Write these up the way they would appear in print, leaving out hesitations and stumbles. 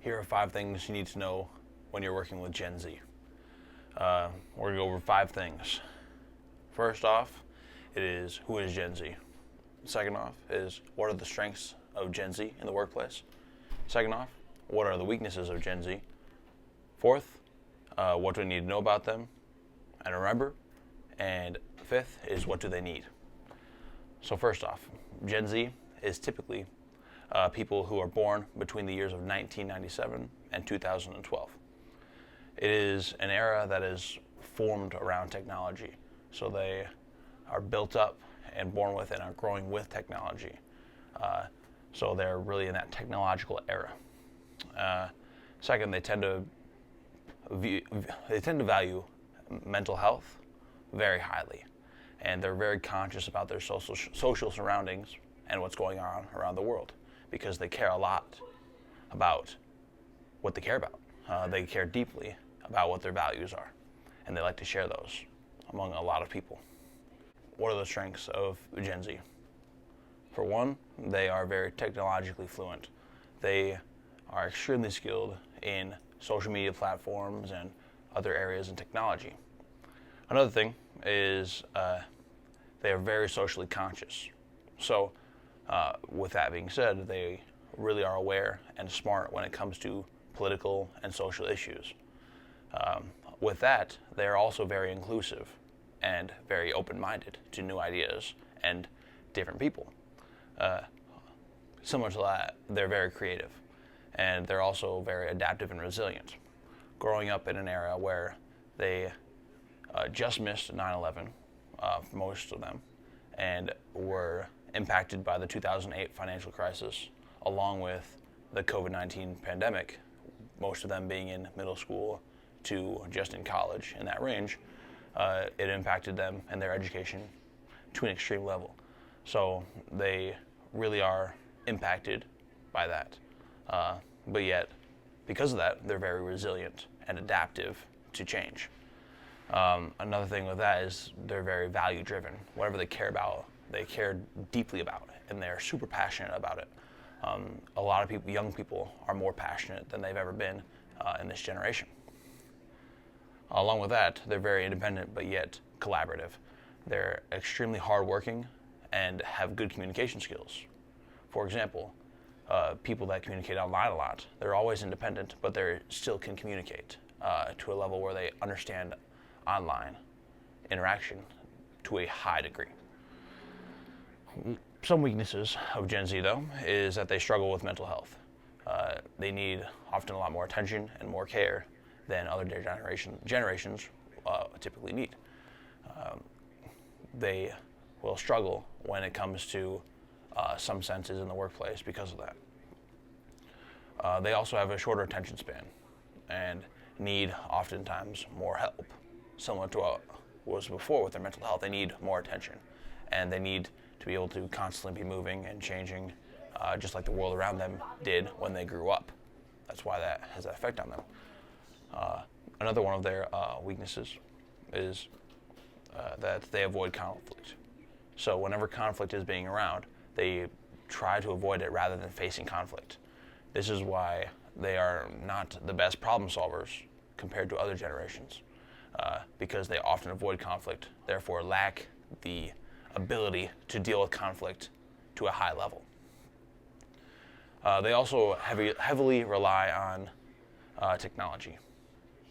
Here are 5 things you need to know when you're working with Gen Z. We're going to go over 5 things. First off, it is who is Gen Z? Second off is what are the strengths of Gen Z in the workplace? Second off, what are the weaknesses of Gen Z? Fourth, what do we need to know about them and remember? And fifth is what do they need? So first off, Gen Z is typically people who are born between the years of 1997 and 2012. It is an era that is formed around technology. So they are built up and born with and are growing with technology. So they're really in that technological era. Second, they tend to value mental health very highly, and they're very conscious about their social surroundings and what's going on around the world because they care a lot about what they care about. They care deeply about what their values are, and they like to share those among a lot of people. What are the strengths of Gen Z? For one, they are very technologically fluent. They are extremely skilled in social media platforms and other areas in technology. Another thing is they are very socially conscious. So with that being said, they really are aware and smart when it comes to political and social issues. With that, they are also very inclusive and very open-minded to new ideas and different people. Similar to that, they're very creative, and they're also very adaptive and resilient. Growing up in an era where they just missed 9/11, most of them, and were impacted by the 2008 financial crisis, along with the COVID-19 pandemic, most of them being in middle school to just in college, in that range, it impacted them and their education to an extreme level. So they really are impacted by that. But yet, because of that, they're very resilient and adaptive to change. Another thing with that is they're very value driven. Whatever they care about, they care deeply about it, and they're super passionate about it. A lot of people, young people, are more passionate than they've ever been in this generation. Along with that, they're very independent but yet collaborative. They're extremely hardworking and have good communication skills. For example, people that communicate online a lot, they're always independent, but they still can communicate to a level where they understand online interaction to a high degree. Some weaknesses of Gen Z, though, is that they struggle with mental health. They need often a lot more attention and more care than other generations typically need. They will struggle when it comes to some senses in the workplace because of that. They also have a shorter attention span and need oftentimes more help. Similar to what was before with their mental health, they need more attention, and they need to be able to constantly be moving and changing, just like the world around them did when they grew up. That's why that has an effect on them. Another one of their weaknesses is that they avoid conflict. So whenever conflict is being around, they try to avoid it rather than facing conflict. This is why they are not the best problem solvers compared to other generations, because they often avoid conflict, therefore lack the ability to deal with conflict to a high level. They also heavily rely on technology.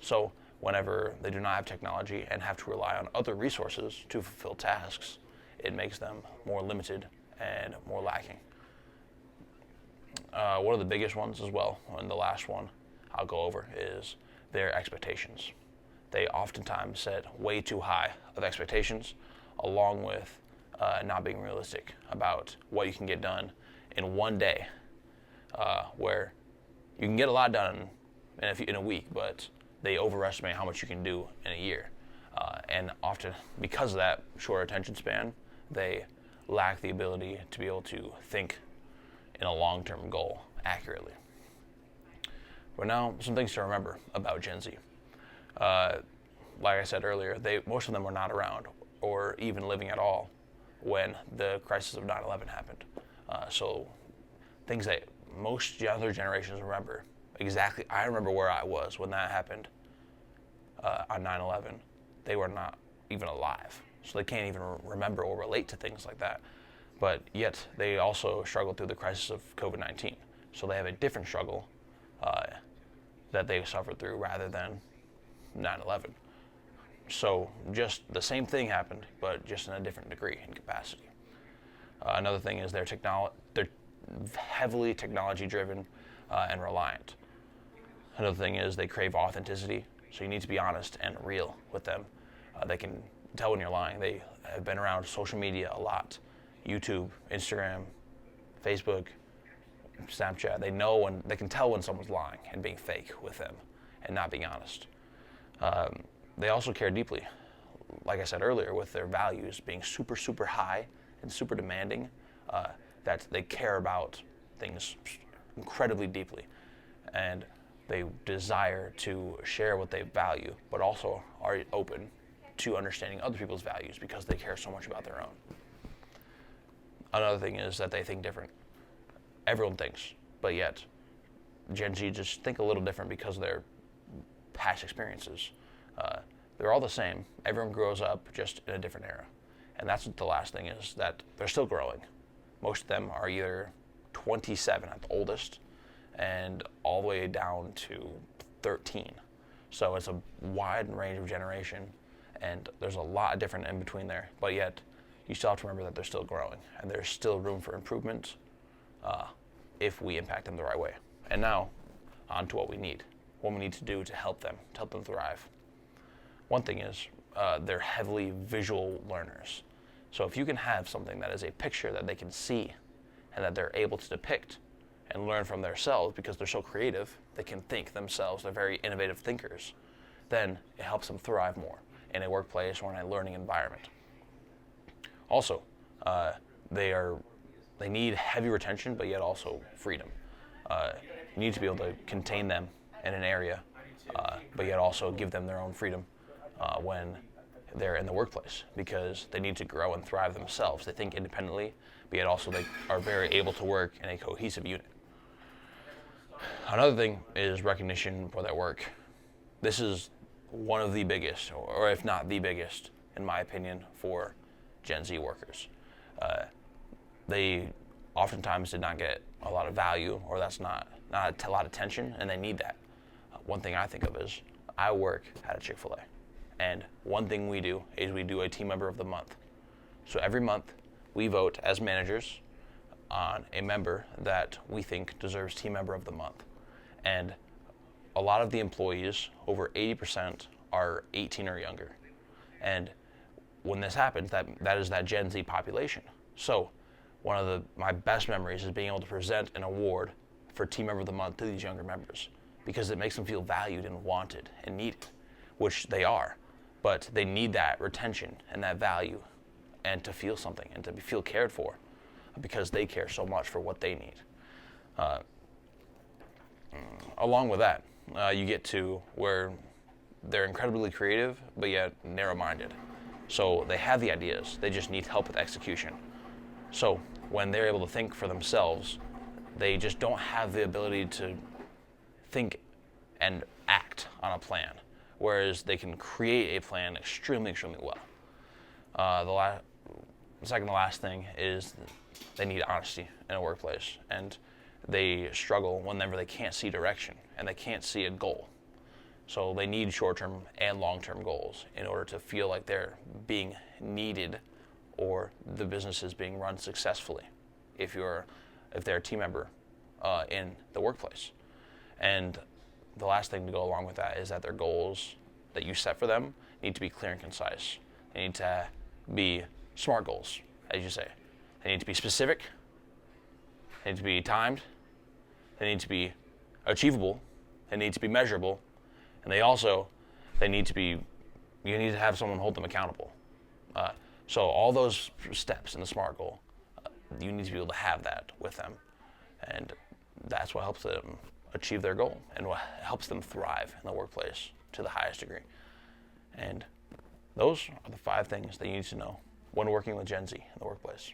So whenever they do not have technology and have to rely on other resources to fulfill tasks, it makes them more limited and more lacking. One of the biggest ones as well, and the last one I'll go over, is their expectations. They oftentimes set way too high of expectations, along with not being realistic about what you can get done in one day, where you can get a lot done in a week, but they overestimate how much you can do in a year. And often, because of that short attention span, they lack the ability to be able to think in a long-term goal accurately. But now, some things to remember about Gen Z. Like I said earlier, most of them were not around or even living at all when the crisis of 9/11 happened. So things that most other generations remember exactly. I remember where I was when that happened on 9/11. They were not even alive, so they can't even remember or relate to things like that. But yet they also struggled through the crisis of COVID-19. So they have a different struggle that they suffered through rather than 9/11. So just the same thing happened, but just in a different degree and capacity. Another thing is they're heavily technology driven and reliant. Another thing is they crave authenticity, so you need to be honest and real with them. They can tell when you're lying. They have been around social media a lot, YouTube, Instagram, Facebook, Snapchat. They can tell when someone's lying and being fake with them and not being honest. They also care deeply, like I said earlier, with their values being super, super high and super demanding, that they care about things incredibly deeply. And they desire to share what they value, but also are open to understanding other people's values because they care so much about their own. Another thing is that they think different. Everyone thinks, but yet Gen Z just think a little different because of their past experiences. They're all the same. Everyone grows up just in a different era. And that's what the last thing is, that they're still growing. Most of them are either 27 at the oldest and all the way down to 13. So it's a wide range of generation, and there's a lot different in between there. But yet, you still have to remember that they're still growing, and there's still room for improvement if we impact them the right way. And now, on to what we need to do to help them thrive. One thing is they're heavily visual learners. So if you can have something that is a picture that they can see and that they're able to depict and learn from themselves because they're so creative, they can think themselves, they're very innovative thinkers, then it helps them thrive more in a workplace or in a learning environment. Also, they need heavy retention, but yet also freedom. You need to be able to contain them in an area, but yet also give them their own freedom when they're in the workplace, because they need to grow and thrive themselves. They think independently, but yet also they are very able to work in a cohesive unit. Another thing is recognition for their work. This is one of the biggest, or if not the biggest, in my opinion, for Gen Z workers. They oftentimes did not get a lot of value, or that's not a lot of attention, and they need that. One thing I think of is I work at a Chick-fil-A, and one thing we do is we do a team member of the month. So every month we vote as managers on a member that we think deserves team member of the month. And a lot of the employees, over 80%, are 18 or younger. And when this happens, that is that Gen Z population. So one of my best memories is being able to present an award for team member of the month to these younger members, because it makes them feel valued and wanted and needed, which they are. But they need that retention and that value and to feel something and to feel cared for, because they care so much for what they need. Along with that, you get to where they're incredibly creative, but yet narrow-minded. So they have the ideas, they just need help with execution. So when they're able to think for themselves, they just don't have the ability to think and act on a plan, whereas they can create a plan extremely, extremely well. The second to last thing is they need honesty in a workplace, and they struggle whenever they can't see direction and they can't see a goal. So they need short-term and long-term goals in order to feel like they're being needed or the business is being run successfully if they're a team member in the workplace. And the last thing to go along with that is that their goals that you set for them need to be clear and concise. They need to be SMART goals, as you say. They need to be specific. They need to be timed. They need to be achievable. They need to be measurable. And you need to have someone hold them accountable. So all those steps in the SMART goal, you need to be able to have that with them. And that's what helps them achieve their goal and what helps them thrive in the workplace to the highest degree. And those are the 5 things that you need to know when working with Gen Z in the workplace.